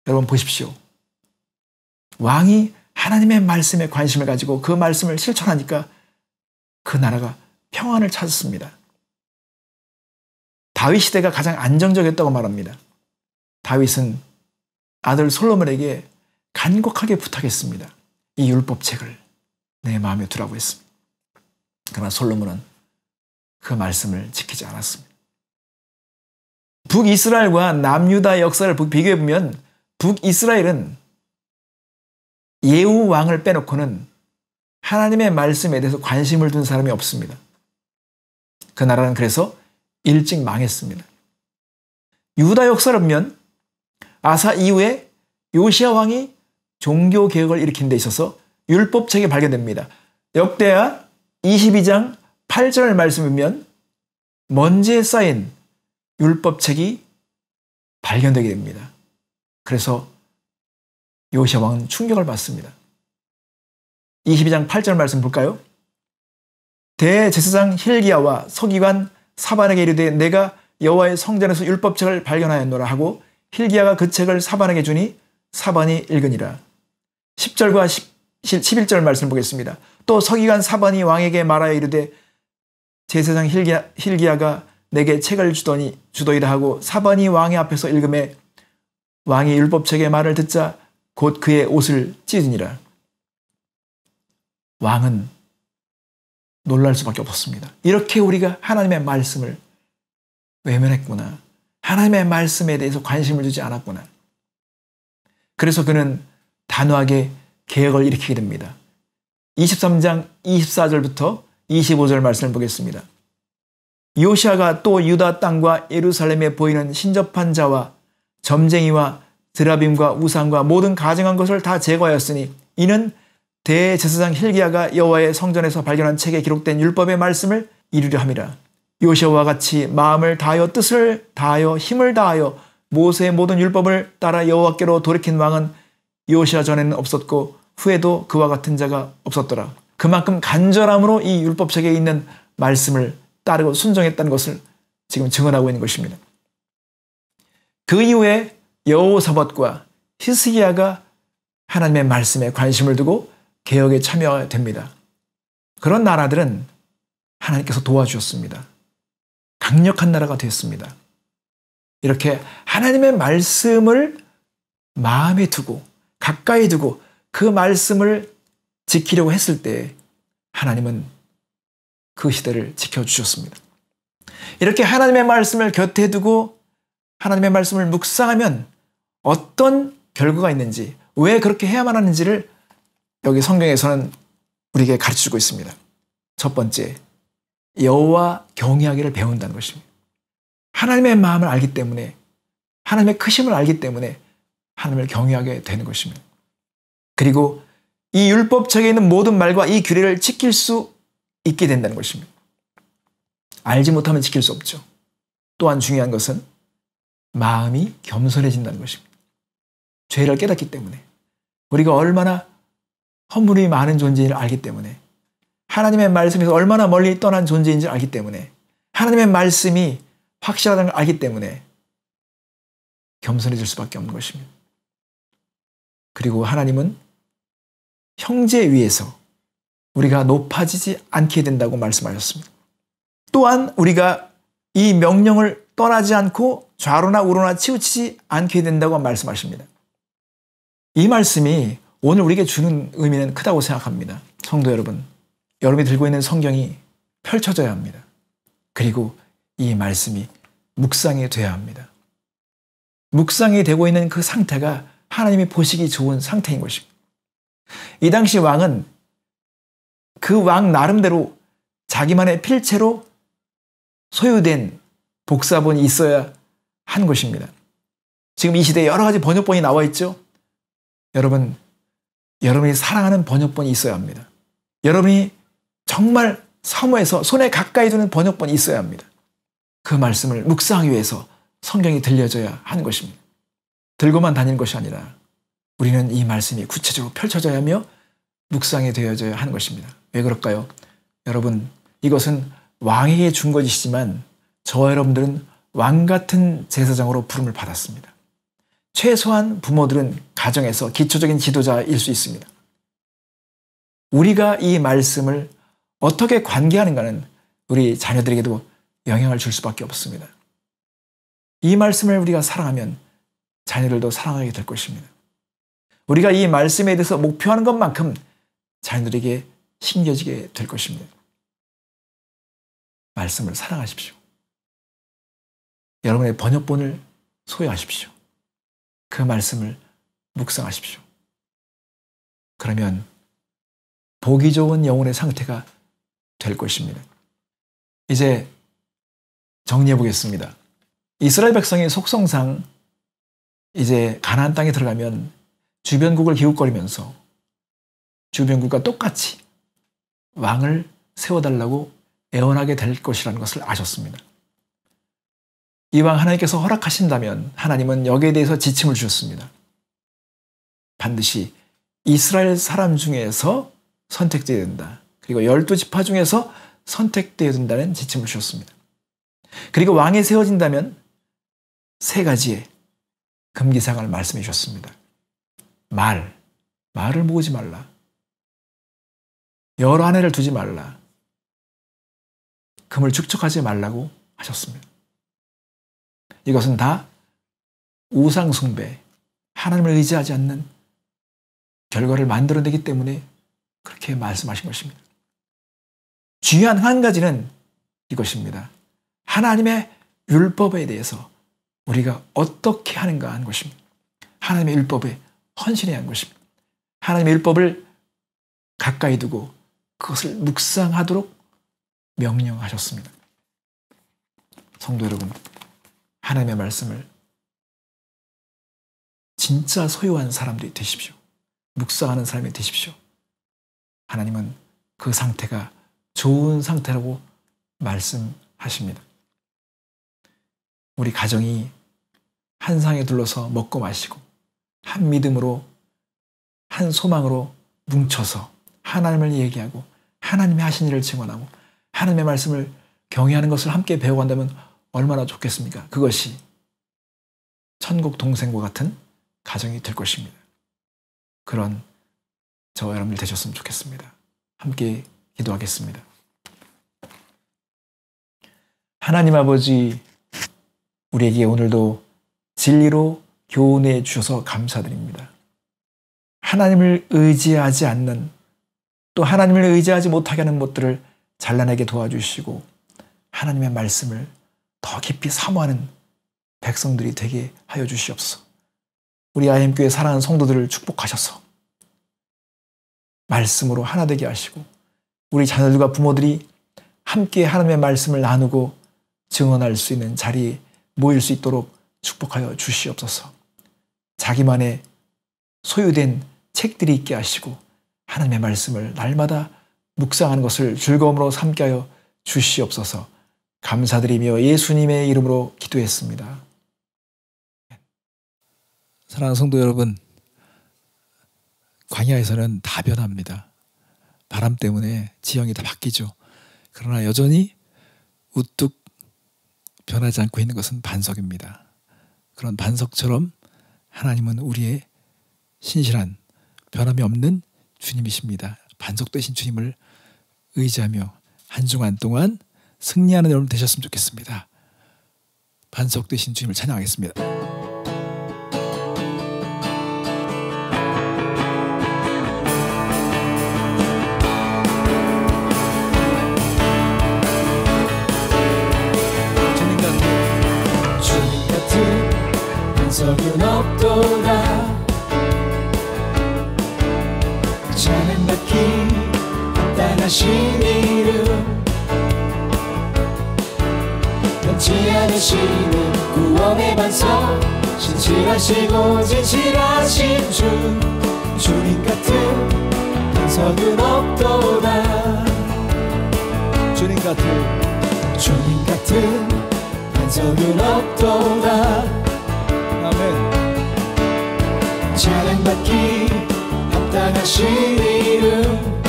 여러분 보십시오. 왕이 하나님의 말씀에 관심을 가지고 그 말씀을 실천하니까 그 나라가 평안을 찾았습니다. 다윗 시대가 가장 안정적이었다고 말합니다. 다윗은 아들 솔로몬에게 간곡하게 부탁했습니다. 이 율법책을 내 마음에 두라고 했습니다. 그러나 솔로몬은 그 말씀을 지키지 않았습니다. 북이스라엘과 남유다의 역사를 비교해보면 북이스라엘은 예후 왕을 빼놓고는 하나님의 말씀에 대해서 관심을 둔 사람이 없습니다. 그 나라는 그래서 일찍 망했습니다. 유다 역사를 보면 아사 이후에 요시야 왕이 종교 개혁을 일으킨 데 있어서 율법책이 발견됩니다. 역대하 22장 8절 말씀을 보면 먼지에 쌓인 율법책이 발견되게 됩니다. 그래서 요시야 왕은 충격을 받습니다. 22장 8절 말씀 볼까요? 대제사장 힐기야와 서기관 사반에게 이르되 내가 여호와의 성전에서 율법책을 발견하였노라 하고 힐기야가 그 책을 사반에게 주니 사반이 읽으니라. 10절과 11절 말씀 보겠습니다. 또 서기관 사반이 왕에게 말하여 이르되 제사장 힐기야가 내게 책을 주더이다 하고 사반이 왕의 앞에서 읽음에 왕이 율법책의 말을 듣자 곧 그의 옷을 찢으니라. 왕은 놀랄 수밖에 없었습니다. 이렇게 우리가 하나님의 말씀을 외면했구나. 하나님의 말씀에 대해서 관심을 주지 않았구나. 그래서 그는 단호하게 개혁을 일으키게 됩니다. 23장 24절부터 25절 말씀을 보겠습니다. 요시아가 또 유다 땅과 예루살렘에 보이는 신접한 자와 점쟁이와 드라빔과 우상과 모든 가증한 것을 다 제거하였으니 이는 대제사장 힐기야가 여호와의 성전에서 발견한 책에 기록된 율법의 말씀을 이루려 함이라. 요시아와 같이 마음을 다하여 뜻을 다하여 힘을 다하여 모세의 모든 율법을 따라 여호와께로 돌이킨 왕은 요시아 전에는 없었고 후에도 그와 같은 자가 없었더라. 그만큼 간절함으로 이 율법책에 있는 말씀을 따르고 순종했다는 것을 지금 증언하고 있는 것입니다. 그 이후에 여호사밧과 히스기야가 하나님의 말씀에 관심을 두고 개혁에 참여하게 됩니다. 그런 나라들은 하나님께서 도와주셨습니다. 강력한 나라가 되었습니다. 이렇게 하나님의 말씀을 마음에 두고 가까이 두고 그 말씀을 지키려고 했을 때 하나님은 그 시대를 지켜주셨습니다. 이렇게 하나님의 말씀을 곁에 두고 하나님의 말씀을 묵상하면 어떤 결과가 있는지, 왜 그렇게 해야만 하는지를 여기 성경에서는 우리에게 가르쳐주고 있습니다. 첫 번째, 여호와 경외하기를 배운다는 것입니다. 하나님의 마음을 알기 때문에, 하나님의 크심을 알기 때문에 하나님을 경외하게 되는 것입니다. 그리고 이 율법책에 있는 모든 말과 이 규례를 지킬 수 있게 된다는 것입니다. 알지 못하면 지킬 수 없죠. 또한 중요한 것은 마음이 겸손해진다는 것입니다. 죄를 깨닫기 때문에, 우리가 얼마나 허물이 많은 존재를 알기 때문에, 하나님의 말씀에서 얼마나 멀리 떠난 존재인지 알기 때문에, 하나님의 말씀이 확실하다는 걸 알기 때문에 겸손해질 수밖에 없는 것입니다. 그리고 하나님은 형제 위에서 우리가 높아지지 않게 된다고 말씀하셨습니다. 또한 우리가 이 명령을 떠나지 않고 좌로나 우로나 치우치지 않게 된다고 말씀하십니다. 이 말씀이 오늘 우리에게 주는 의미는 크다고 생각합니다. 성도 여러분, 여러분이 들고 있는 성경이 펼쳐져야 합니다. 그리고 이 말씀이 묵상이 돼야 합니다. 묵상이 되고 있는 그 상태가 하나님이 보시기 좋은 상태인 것입니다. 이 당시 왕은 그 왕 나름대로 자기만의 필체로 소유된 복사본이 있어야 한 것입니다. 지금 이 시대에 여러 가지 번역본이 나와 있죠. 여러분이 사랑하는 번역본이 있어야 합니다. 여러분이 정말 사모해서 손에 가까이 두는 번역본이 있어야 합니다. 그 말씀을 묵상하기 위해서 성경이 들려져야 하는 것입니다. 들고만 다니는 것이 아니라 우리는 이 말씀이 구체적으로 펼쳐져야 하며 묵상이 되어져야 하는 것입니다. 왜 그럴까요? 여러분, 이것은 왕에게 준 것이지만 저와 여러분들은 왕 같은 제사장으로 부름을 받았습니다. 최소한 부모들은 가정에서 기초적인 지도자일 수 있습니다. 우리가 이 말씀을 어떻게 관계하는가는 우리 자녀들에게도 영향을 줄 수밖에 없습니다. 이 말씀을 우리가 사랑하면 자녀들도 사랑하게 될 것입니다. 우리가 이 말씀에 대해서 목표하는 것만큼 자녀들에게 심겨지게 될 것입니다. 말씀을 사랑하십시오. 여러분의 번역본을 소유하십시오. 그 말씀을 묵상하십시오. 그러면 보기 좋은 영혼의 상태가 될 것입니다. 이제 정리해 보겠습니다. 이스라엘 백성의 속성상 이제 가나안 땅에 들어가면 주변국을 기웃거리면서 주변국과 똑같이 왕을 세워달라고 애원하게 될 것이라는 것을 아셨습니다. 이왕 하나님께서 허락하신다면 하나님은 여기에 대해서 지침을 주셨습니다. 반드시 이스라엘 사람 중에서 선택되어야 된다. 그리고 12지파 중에서 선택되어야 된다는 지침을 주셨습니다. 그리고 왕이 세워진다면 3가지의 금기사항을 말씀해 주셨습니다. 말을 모으지 말라. 여러 아내를 두지 말라. 금을 축적하지 말라고 하셨습니다. 이것은 다 우상숭배, 하나님을 의지하지 않는 결과를 만들어내기 때문에 그렇게 말씀하신 것입니다. 중요한 한 가지는 이것입니다. 하나님의 율법에 대해서 우리가 어떻게 하는가 하는 것입니다. 하나님의 율법에 헌신해야 하는 것입니다. 하나님의 율법을 가까이 두고 그것을 묵상하도록 명령하셨습니다. 성도 여러분, 하나님의 말씀을 진짜 소유한 사람들이 되십시오. 묵상하는 사람이 되십시오. 하나님은 그 상태가 좋은 상태라고 말씀하십니다. 우리 가정이 한 상에 둘러서 먹고 마시고 한 믿음으로 한 소망으로 뭉쳐서 하나님을 얘기하고 하나님의 하신 일을 증언하고 하나님의 말씀을 경외하는 것을 함께 배워간다면 얼마나 좋겠습니까? 그것이 천국 동생과 같은 가정이 될 것입니다. 그런 저와 여러분들 되셨으면 좋겠습니다. 함께 기도하겠습니다. 하나님 아버지, 우리에게 오늘도 진리로 교훈해 주셔서 감사드립니다. 하나님을 의지하지 않는, 또 하나님을 의지하지 못하게 하는 것들을 잘라내게 도와주시고 하나님의 말씀을 더 깊이 사모하는 백성들이 되게 하여 주시옵소서. 우리 IM교회 사랑하는 성도들을 축복하셔서 말씀으로 하나 되게 하시고 우리 자녀들과 부모들이 함께 하나님의 말씀을 나누고 증언할 수 있는 자리에 모일 수 있도록 축복하여 주시옵소서. 자기만의 소유된 책들이 있게 하시고 하나님의 말씀을 날마다 묵상하는 것을 즐거움으로 삼게 하여 주시옵소서. 감사드리며 예수님의 이름으로 기도했습니다. 사랑하는 성도 여러분, 광야에서는 다 변합니다. 바람 때문에 지형이 다 바뀌죠. 그러나 여전히 우뚝 변하지 않고 있는 것은 반석입니다. 그런 반석처럼 하나님은 우리의 신실한 변함이 없는 주님이십니다. 반석 되신 주님을 의지하며 한 주간 동안 승리하는 여러분 되셨으면 좋겠습니다. 반석 되신 주님을 찬양하겠습니다. 주님 같은 반석은 없도다. 찬양받기 합당하신 이름, 변치 않으시는 구원의 반석, 신실하시고 진실하신 주. 주님 같은 반석은 없도다. 주님 같은 반석은 없도다. 아멘. 찬양받기 합당하신 이름,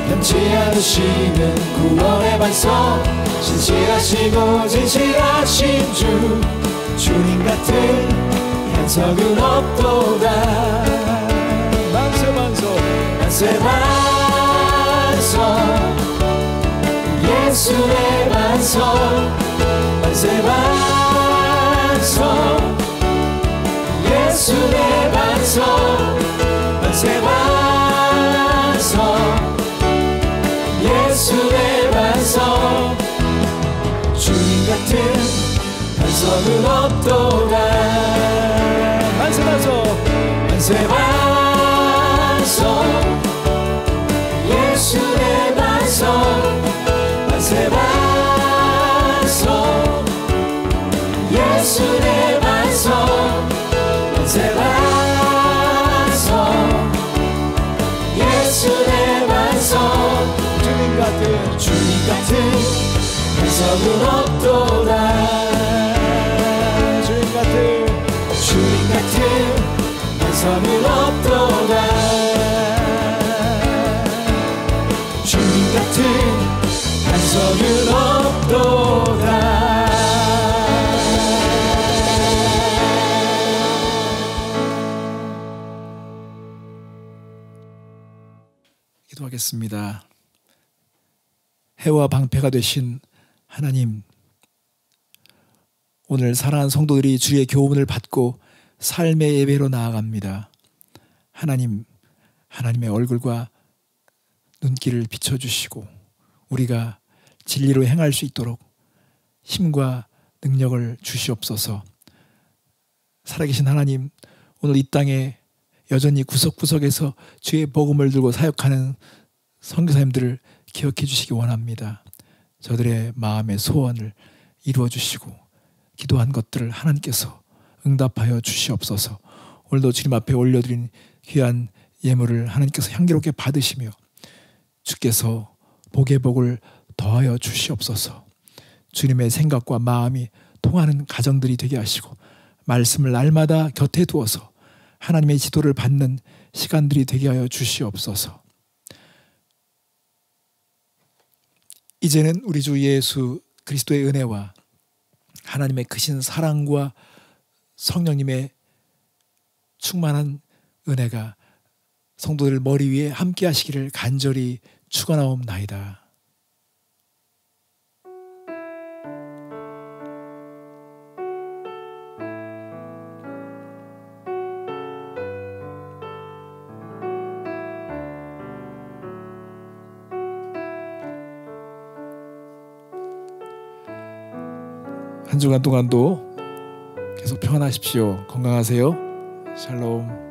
변치 않으시는 구원의 반석, 신실하시고 진실하신 주. 주님 같은 반석은 없도다. 만세 반석, 만세 반석, 예수의 반석. 만세 반석, 예수의 반석. 만세 반석, 예수의 반석. 주님 같은 반석은 없도다. 만세 반석, 만세 만세 반성 예수 내 반성 만세 반성 예수 내 반성 만세 반성 예수 내 반성 주님 같은 반성은 없도다 주님 같은 반성은 없도다 주님 같은 반성은 없도다 기도하겠습니다. 해와 방패가 되신 하나님, 오늘 사랑하는 성도들이 주의 교훈을 받고 삶의 예배로 나아갑니다. 하나님, 하나님의 얼굴과 눈길을 비춰주시고 우리가 진리로 행할 수 있도록 힘과 능력을 주시옵소서. 살아계신 하나님, 오늘 이 땅에 여전히 구석구석에서 주의 복음을 들고 사역하는 선교사님들을 기억해 주시기 원합니다. 저들의 마음의 소원을 이루어 주시고 기도한 것들을 하나님께서 응답하여 주시옵소서. 오늘도 주님 앞에 올려드린 귀한 예물을 하나님께서 향기롭게 받으시며 주께서 복의 복을 더하여 주시옵소서. 주님의 생각과 마음이 통하는 가정들이 되게 하시고 말씀을 날마다 곁에 두어서 하나님의 지도를 받는 시간들이 되게 하여 주시옵소서. 이제는 우리 주 예수 그리스도의 은혜와 하나님의 크신 사랑과 성령님의 충만한 은혜가 성도들 머리 위에 함께 하시기를 간절히 축원하옵나이다. 한 주간 동안도 계속 평안하십시오. 건강하세요. 샬롬.